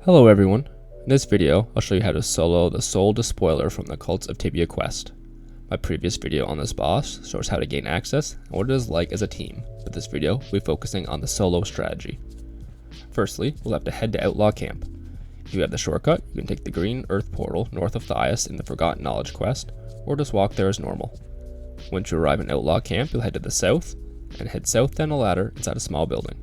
Hello everyone, in this video I'll show you how to solo the Souldespoiler from the Cults of Tibia quest. My previous video on this boss shows how to gain access and what it is like as a team, but this video will be focusing on the solo strategy. Firstly, we'll have to head to Outlaw Camp. If you have the shortcut, you can take the green earth portal north of Thias in the Forgotten Knowledge quest, or just walk there as normal. Once you arrive in Outlaw Camp, you'll head to the south, and head south down a ladder inside a small building.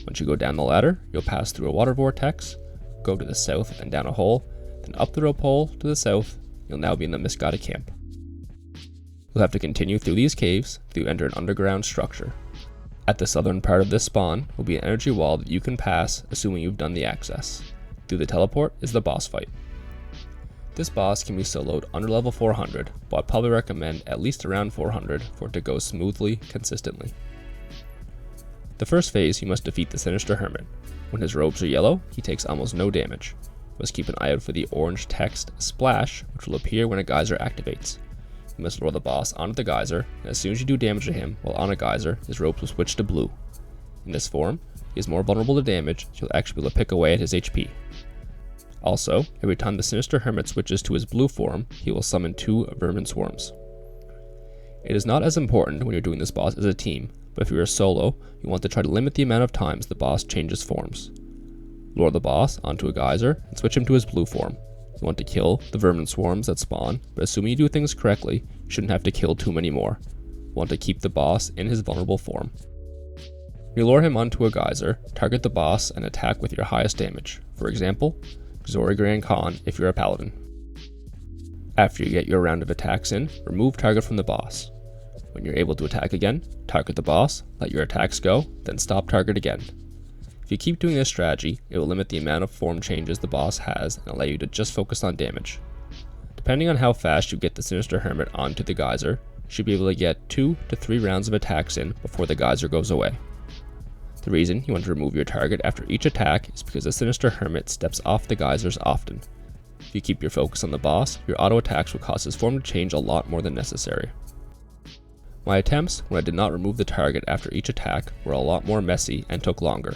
Once you go down the ladder, you'll pass through a water vortex, go to the south and down a hole, then up the rope hole to the south. You'll now be in the Misguided camp. You'll have to continue through these caves till you enter an underground structure. At the southern part of this spawn will be an energy wall that you can pass, assuming you've done the access. Through the teleport is the boss fight. This boss can be soloed under level 400, but I'd probably recommend at least around 400 for it to go smoothly, consistently. The first phase, you must defeat the Sinister Hermit. When his robes are yellow, he takes almost no damage. You must keep an eye out for the orange text splash, which will appear when a geyser activates. You must lure the boss onto the geyser, and as soon as you do damage to him while on a geyser, his robes will switch to blue. In this form, he is more vulnerable to damage, so you'll actually be able to pick away at his HP. Also, every time the Sinister Hermit switches to his blue form, he will summon 2 Vermin Swarms. It is not as important when you're doing this boss as a team, but if you're a solo, you want to try to limit the amount of times the boss changes forms. Lure the boss onto a geyser and switch him to his blue form. You want to kill the Vermin Swarms that spawn, but assuming you do things correctly, you shouldn't have to kill too many more. You want to keep the boss in his vulnerable form. When you lure him onto a geyser, target the boss and attack with your highest damage. For example, Grand Khan if you're a paladin. After you get your round of attacks in, remove target from the boss. When you're able to attack again, target the boss, let your attacks go, then stop target again. If you keep doing this strategy, it will limit the amount of form changes the boss has and allow you to just focus on damage. Depending on how fast you get the Sinister Hermit onto the geyser, you should be able to get 2 to 3 rounds of attacks in before the geyser goes away. The reason you want to remove your target after each attack is because the Sinister Hermit steps off the geysers often. If you keep your focus on the boss, your auto attacks will cause his form to change a lot more than necessary. My attempts, when I did not remove the target after each attack, were a lot more messy and took longer.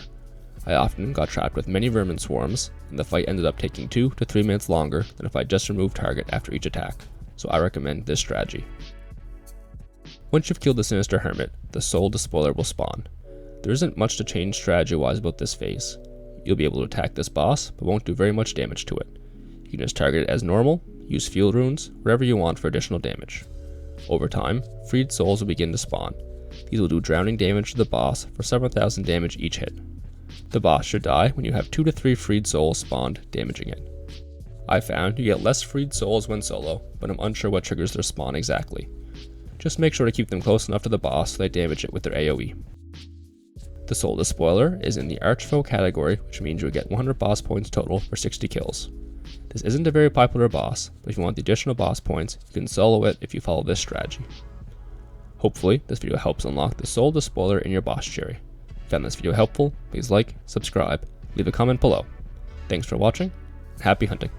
I often got trapped with many Vermin Swarms, and the fight ended up taking 2 to 3 minutes longer than if I just removed target after each attack, so I recommend this strategy. Once you've killed the Sinister Hermit, the Souldespoiler will spawn. There isn't much to change strategy-wise about this phase. You'll be able to attack this boss, but won't do very much damage to it. You can just target it as normal, use field runes, wherever you want for additional damage. Over time, freed souls will begin to spawn. These will do drowning damage to the boss for several thousand damage each hit. The boss should die when you have 2 to 3 freed souls spawned, damaging it. I found you get less freed souls when solo, but I'm unsure what triggers their spawn exactly. Just make sure to keep them close enough to the boss so they damage it with their AoE. The Souldespoiler is in the Archfoe category, which means you will get 100 boss points total for 60 kills. This isn't a very popular boss, but if you want the additional boss points, you can solo it if you follow this strategy. Hopefully, this video helps unlock the Souldespoiler in your Bosstiary. If you found this video helpful, please like, subscribe, leave a comment below. Thanks for watching, and happy hunting.